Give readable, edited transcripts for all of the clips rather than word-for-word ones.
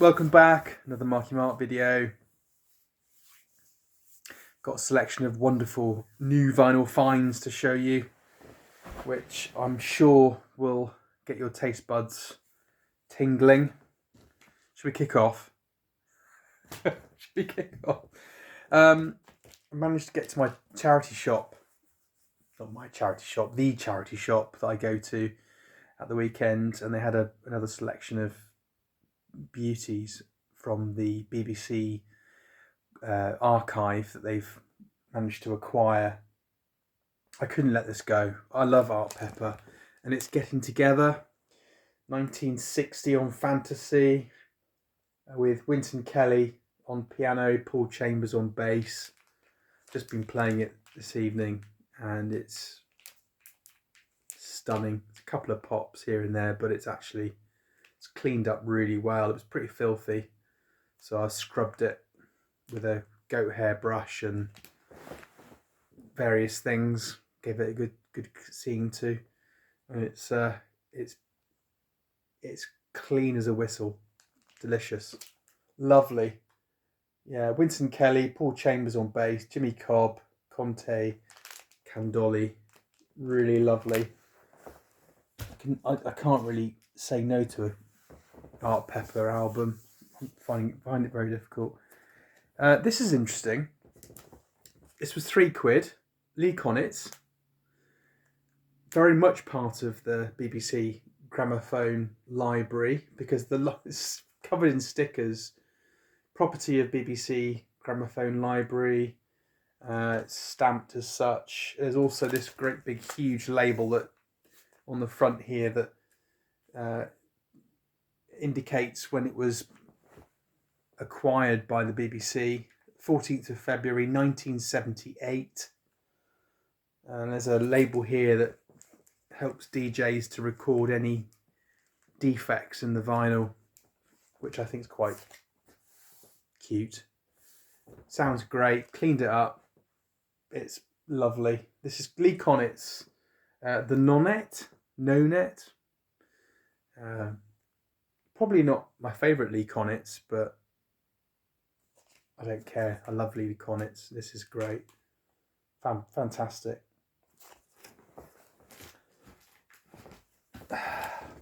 welcome back. Another Marky-mark video. Got a selection of wonderful new vinyl finds to show you, which I'm sure will get your taste buds tingling. Should we kick off? I managed to get to my charity shop. Not my charity shop, the charity shop that I go to at the weekend, and they had another selection of beauties from the BBC archive that they've managed to acquire. I couldn't let this go. I love Art Pepper, and it's getting together. 1960 on Fantasy, with Wynton Kelly on piano, Paul Chambers on bass. Just been playing it this evening, and it's stunning. It's a couple of pops here and there, but it's cleaned up really well. It was pretty filthy, so I scrubbed it with a goat hair brush and various things. Gave it a good seeing to, and it's clean as a whistle. Delicious, lovely. Yeah, Wynton Kelly, Paul Chambers on bass, Jimmy Cobb, Conte, Candoli. Really lovely. I can't really say no to an Art Pepper album. I find it very difficult. This is interesting. This was £3. Lee Konitz. Very much part of the BBC gramophone library, because it's covered in stickers. Property of BBC gramophone library. It's stamped as such. There's also this great big huge label that on the front here that indicates when it was acquired by the BBC, 14th of February 1978. And there's a label here that helps DJs to record any defects in the vinyl, which I think is quite cute. Sounds great. Cleaned it up. It's lovely. This is Lee Konitz, the Nonet. Probably not my favourite Lee Konitz, but I don't care. I love Lee Konitz. This is great. Fantastic.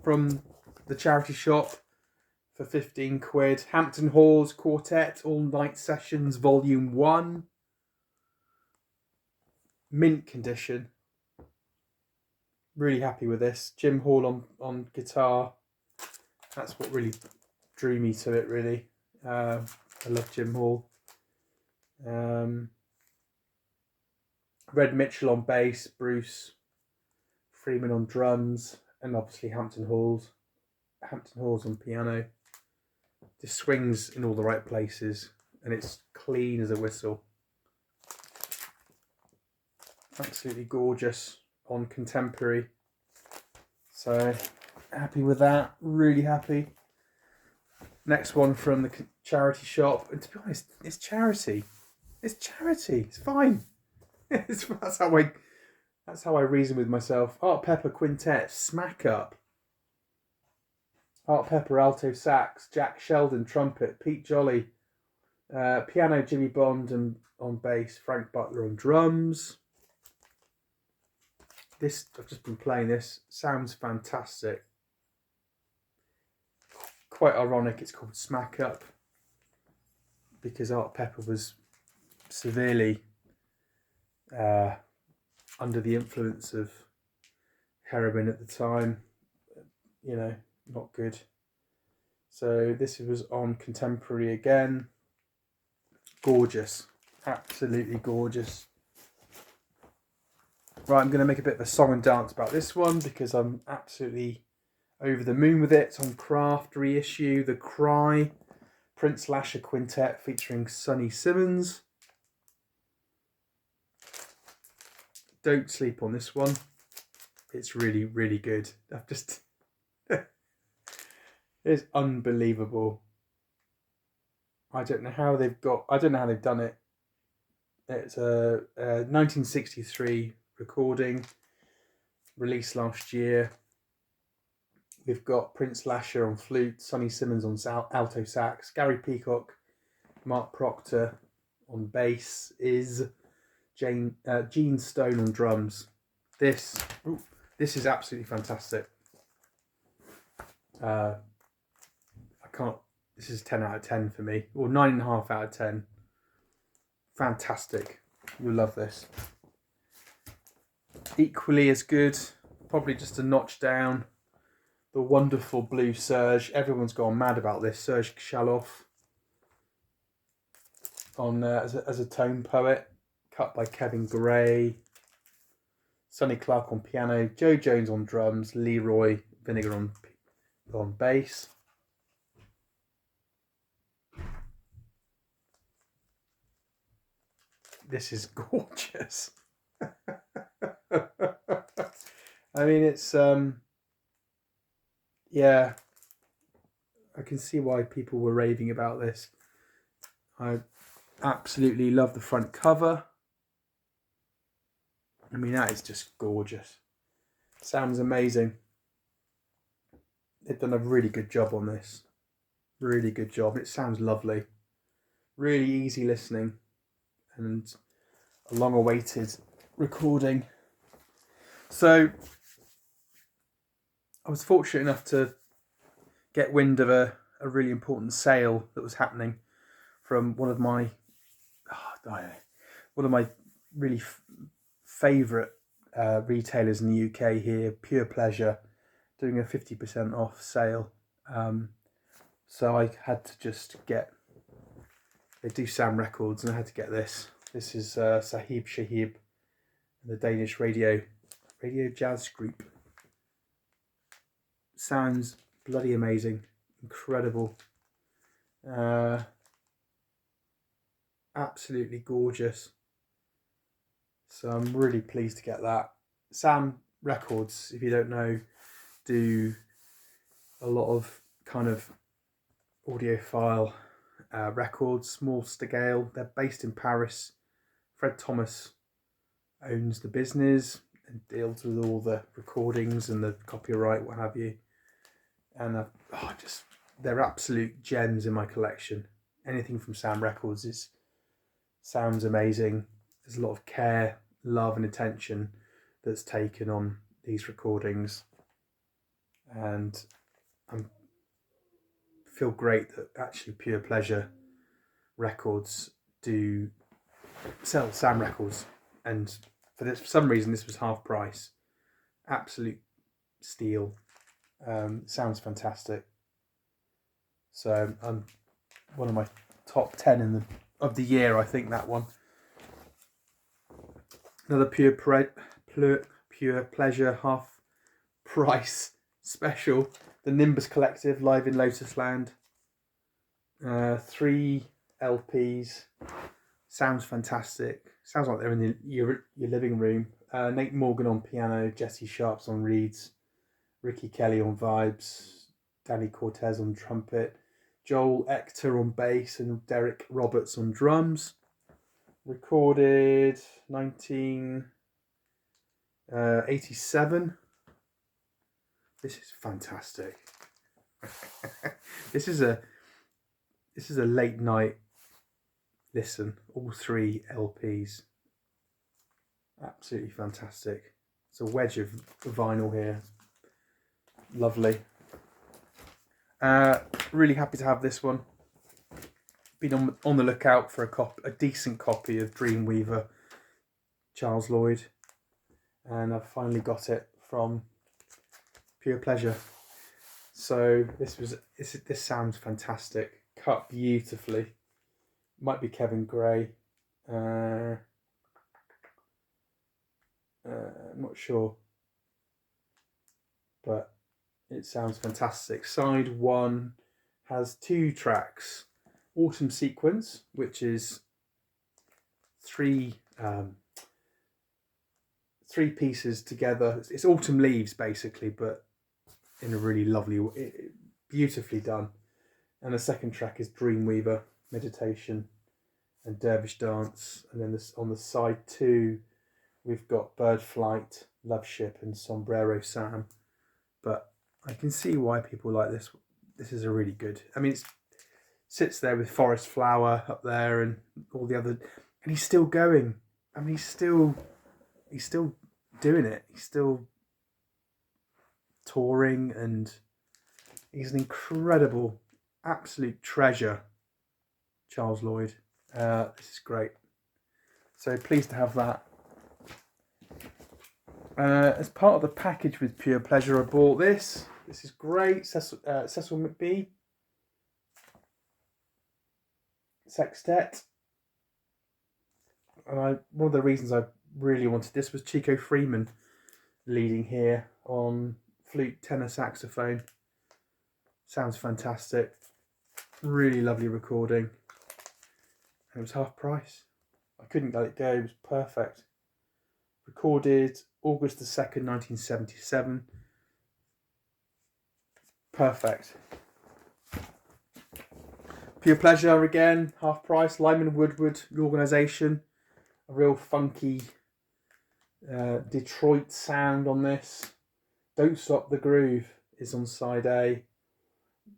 From the charity shop for £15, Hampton Hall's Quartet All Night Sessions Volume 1. Mint condition. Really happy with this. Jim Hall on guitar. That's what really drew me to it, really. I love Jim Hall. Red Mitchell on bass, Bruce Freeman on drums, and obviously Hampton Hall's on piano. This swings in all the right places, and it's clean as a whistle. Absolutely gorgeous on contemporary. So happy with that, really happy. Next one from the charity shop, and to be honest, it's charity. It's fine. That's how I reason with myself. Art Pepper Quintet, Smack Up. Art Pepper alto sax, Jack Sheldon trumpet, Pete Jolly piano, Jimmy Bond and on bass, Frank Butler on drums. I've just been playing this. Sounds fantastic. Quite ironic it's called Smack Up, because Art Pepper was severely under the influence of heroin at the time. Not good. So this was on contemporary again. Gorgeous. Absolutely gorgeous. Right, I'm going to make a bit of a song and dance about this one, because I'm absolutely over the moon with it. It's on Craft reissue, The Cry, Prince Lasher Quintet featuring Sonny Simmons. Don't sleep on this one. It's really, really good. It's unbelievable. I don't know how they've done it. It's a 1963 recording, released last year. We've got Prince Lasher on flute, Sonny Simmons on alto sax, Gary Peacock, Mark Proctor on bass, Gene Stone on drums. This is absolutely fantastic. I can't. This is 10 out of 10 for me, or 9.5 out of 10. Fantastic. You'll love this. Equally as good, probably just a notch down, the wonderful blue Serge. Everyone's gone mad about this. Serge Shaloff on as a tone poet, cut by Kevin Gray. Sonny Clark on piano, Joe Jones on drums, Leroy Vinegar on bass. This is gorgeous. I mean, it's yeah, I can see why people were raving about this. I absolutely love the front cover. I mean, that is just gorgeous. Sounds amazing. They've done a really good job on this. Really good job. It sounds lovely. Really easy listening and a long-awaited recording. So I was fortunate enough to get wind of a really important sale that was happening from one of my really favourite retailers in the UK here, Pure Pleasure, doing a 50% off sale. So I had to just get, they do Sam Records, and I had to get this. This is Sahib Shahib, the Danish radio jazz group. Sounds bloody amazing, incredible, absolutely gorgeous. So I'm really pleased to get that. Sam Records, if you don't know, do a lot of kind of audiophile records, small scale. They're based in Paris. Fred Thomas owns the business and deals with all the recordings and the copyright, what have you. And they're absolute gems in my collection. Anything from Sam Records sounds amazing. There's a lot of care, love and attention that's taken on these recordings, and I feel great that actually Pure Pleasure Records do sell Sam Records, and for some reason this was half price. Absolute steal. Sounds fantastic. So one of my top 10 of the year, I think, that one. Another Pure Pleasure half price special, the Nimbus Collective live in Lotus Land. 3 LPs. Sounds fantastic. Sounds like they're in your living room. Nate Morgan on piano, Jesse Sharps on reeds, Ricky Kelly on vibes, Danny Cortez on trumpet, Joel Ector on bass, and Derek Roberts on drums. Recorded 1987. This is fantastic. This is a late night listen. All 3 LPs. Absolutely fantastic. It's a wedge of vinyl here. Lovely. Really happy to have this one. Been on the lookout for a decent copy of Dreamweaver, Charles Lloyd, and I've finally got it from Pure Pleasure. So this sounds fantastic. Cut beautifully. Might be Kevin Gray. I'm not sure, but it sounds fantastic. Side 1 has 2 tracks. Autumn Sequence, which is 3 pieces together. It's Autumn Leaves basically, but in a really lovely way, beautifully done. And the second track is Dreamweaver, Meditation and Dervish Dance. And then on the side 2 we've got Bird Flight, Love Ship and Sombrero Sam. But I can see why people like this. This is a really good. I mean, it sits there with Forest Flower up there and all the other, and he's still going. I mean, he's still doing it. He's still touring, and he's an incredible, absolute treasure. Charles Lloyd. This is great. So pleased to have that. As part of the package with Pure Pleasure, I bought this. This is great. Cecil McBee Sextet. And one of the reasons I really wanted this was Chico Freeman leading here on flute, tenor, saxophone. Sounds fantastic. Really lovely recording. And it was half price. I couldn't let it go. It was perfect. Recorded August the 2nd, 1977. Perfect. Pure Pleasure again, half price. Lyman Woodward, the organisation. A real funky Detroit sound on this. Don't Stop the Groove is on side A.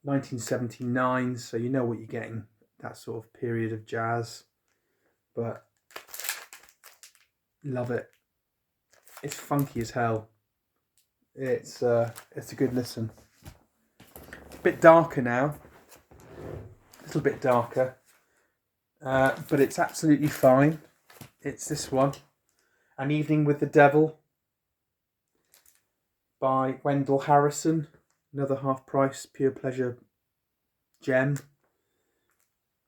1979, so you know what you're getting. That sort of period of jazz. But love it. It's funky as hell. It's a good listen. A bit darker now. A little bit darker. But it's absolutely fine. It's this one. An Evening with the Devil by Wendell Harrison. Another half price Pure Pleasure gem.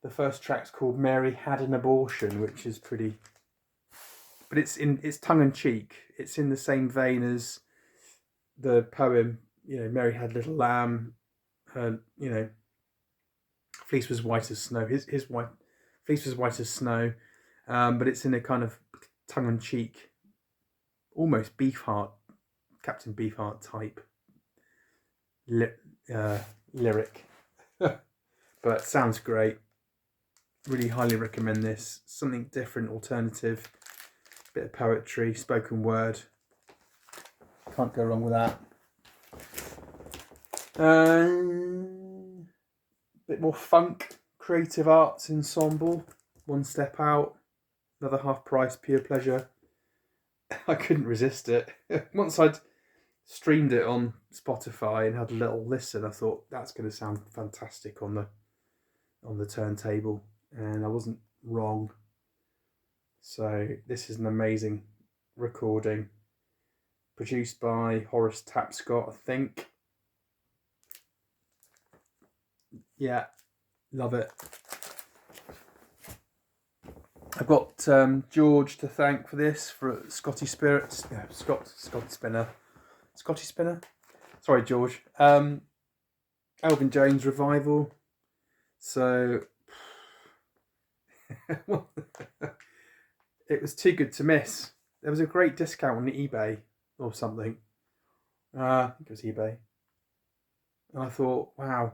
The first track's called Mary Had an Abortion, which is pretty... But it's tongue-in-cheek. It's in the same vein as the poem, Mary Had Little Lamb. Fleece was white as snow. His white fleece was white as snow. But it's in a kind of tongue-in-cheek, almost Beefheart, Captain Beefheart type lyric. But sounds great. Really highly recommend this. Something different, alternative, bit of poetry, spoken word. Can't go wrong with that. Bit more funk, Creative Arts Ensemble, One Step Out, another half price Pure Pleasure. I couldn't resist it. Once I'd streamed it on Spotify and had a little listen, I thought that's going to sound fantastic on the turntable, and I wasn't wrong. So this is an amazing recording, produced by Horace Tapscott, I think. Yeah, love it. I've got George to thank for this, for Scotty Spirits. Yeah, Scotty Spinner. Sorry, George. Elvin Jones revival. So it was too good to miss. There was a great discount on eBay or something. I think it was eBay. And I thought, wow,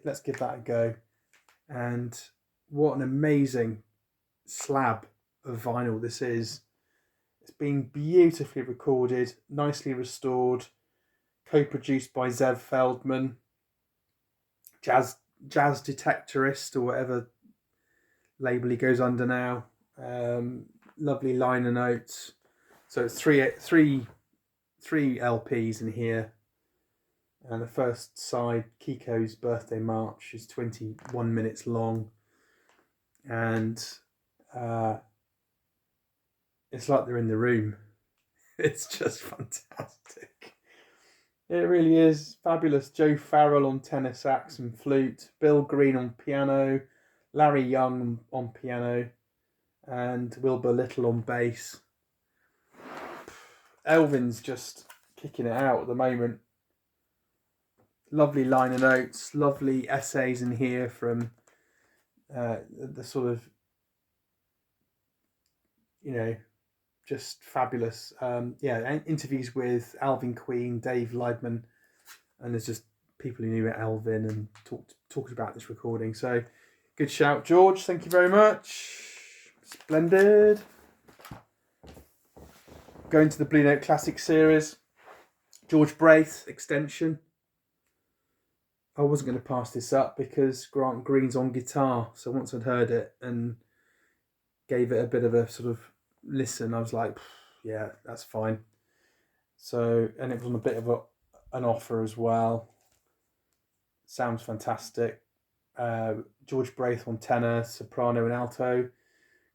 let's give that a go. And what an amazing slab of vinyl this is. It's been beautifully recorded, nicely restored, co-produced by Zev Feldman, jazz detectorist or whatever label he goes under now. Lovely liner notes. So it's three LPs in here, and the first side, Kiko's Birthday March, is 21 minutes long, and it's like they're in the room. It's just fantastic. It really is fabulous. Joe Farrell on tenor sax and flute, Bill Green on piano, Larry Young on piano, and Wilbur Little on bass. Elvin's just kicking it out at the moment. Lovely liner notes, lovely essays in here from the sort of, just fabulous. Interviews with Alvin Queen, Dave Leibman, and there's just people who knew Elvin and talked about this recording. So good shout, George. Thank you very much. Splendid. Going to the Blue Note Classic series. George Braith extention. I wasn't going to pass this up because Grant Green's on guitar. So once I'd heard it and gave it a bit of a sort of listen, I was like, yeah, that's fine. So, and it was on a bit of an offer as well. Sounds fantastic. George Braith on tenor, soprano and alto.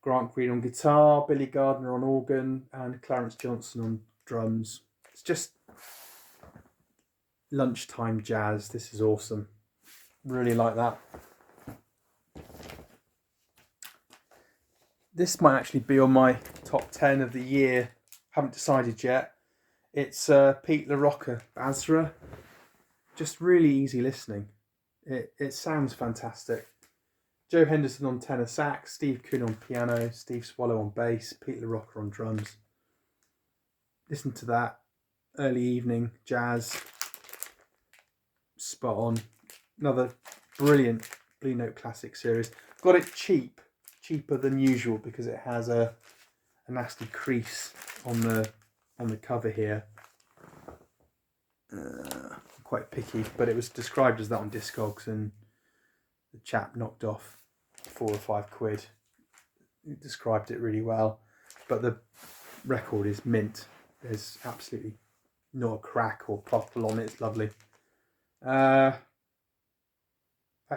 Grant Green on guitar, Billy Gardner on organ, and Clarence Johnson on drums. It's just lunchtime jazz. This is awesome. Really like that. This might actually be on my top 10 of the year. Haven't decided yet. It's Pete LaRocca, Basra. Just really easy listening. It sounds fantastic. Joe Henderson on tenor sax, Steve Kuhn on piano, Steve Swallow on bass, Pete LaRocca on drums. Listen to that. Early evening jazz. Spot on. Another brilliant Blue Note Classic series. Got it cheaper than usual because it has a nasty crease on the cover here. Quite picky, but it was described as that on Discogs, and the chap knocked off 4 or 5 quid. He described it really well, but the record is mint. There's absolutely not a crack or pottle on it. It's lovely. That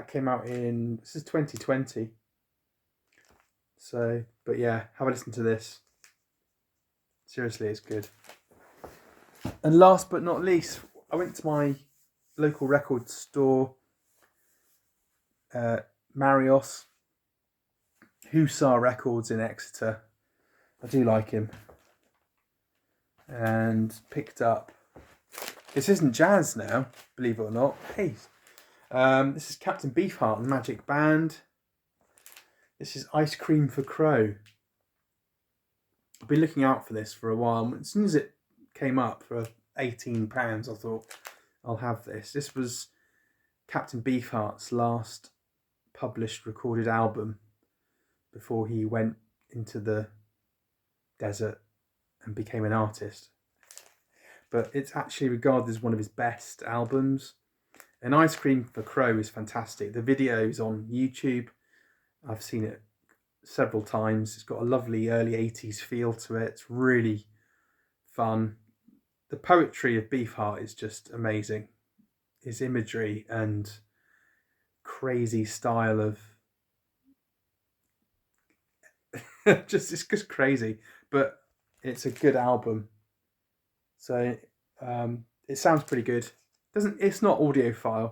came out this is 2020. So, but yeah, have a listen to this. Seriously, it's good. And last but not least, I went to my local record store, Marios, Hussar Records in Exeter. I do like him. And picked up, this isn't jazz now, believe it or not. Hey, this is Captain Beefheart and Magic Band. This is Ice Cream for Crow. I've been looking out for this for a while. As soon as it came up for £18, I thought, I'll have this. This was Captain Beefheart's last published recorded album before he went into the desert and became an artist. But it's actually regarded as one of his best albums. And Ice Cream for Crow is fantastic. The video's on YouTube. I've seen it several times. It's got a lovely early 80s feel to it. It's really fun. The poetry of Beefheart is just amazing. His imagery and crazy style of it's just crazy, but it's a good album. So it sounds pretty good. It's not audiophile.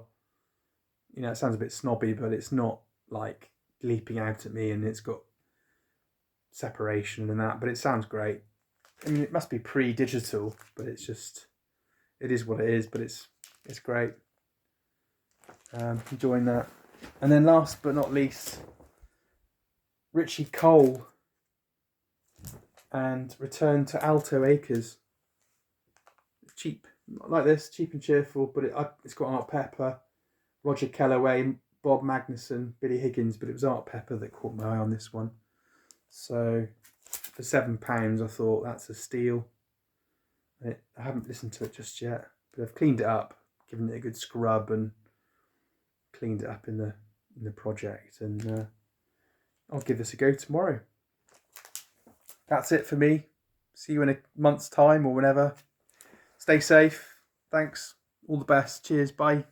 You know, it sounds a bit snobby, but it's not like leaping out at me, and it's got separation and that, but it sounds great. I mean, it must be pre-digital, but it's just, it is what it is, but it's great. Enjoying that. And then last but not least, Richie Cole and Return to Alto Acres. Cheap, like this, cheap and cheerful, but it's got Art Pepper, Roger Kellaway, Bob Magnuson, Billy Higgins, but it was Art Pepper that caught my eye on this one. So for £7, I thought that's a steal. I haven't listened to it just yet, but I've cleaned it up, given it a good scrub, and cleaned it up in the project, and I'll give this a go tomorrow. That's it for me. See you in a month's time or whenever. Stay safe. Thanks. All the best. Cheers. Bye.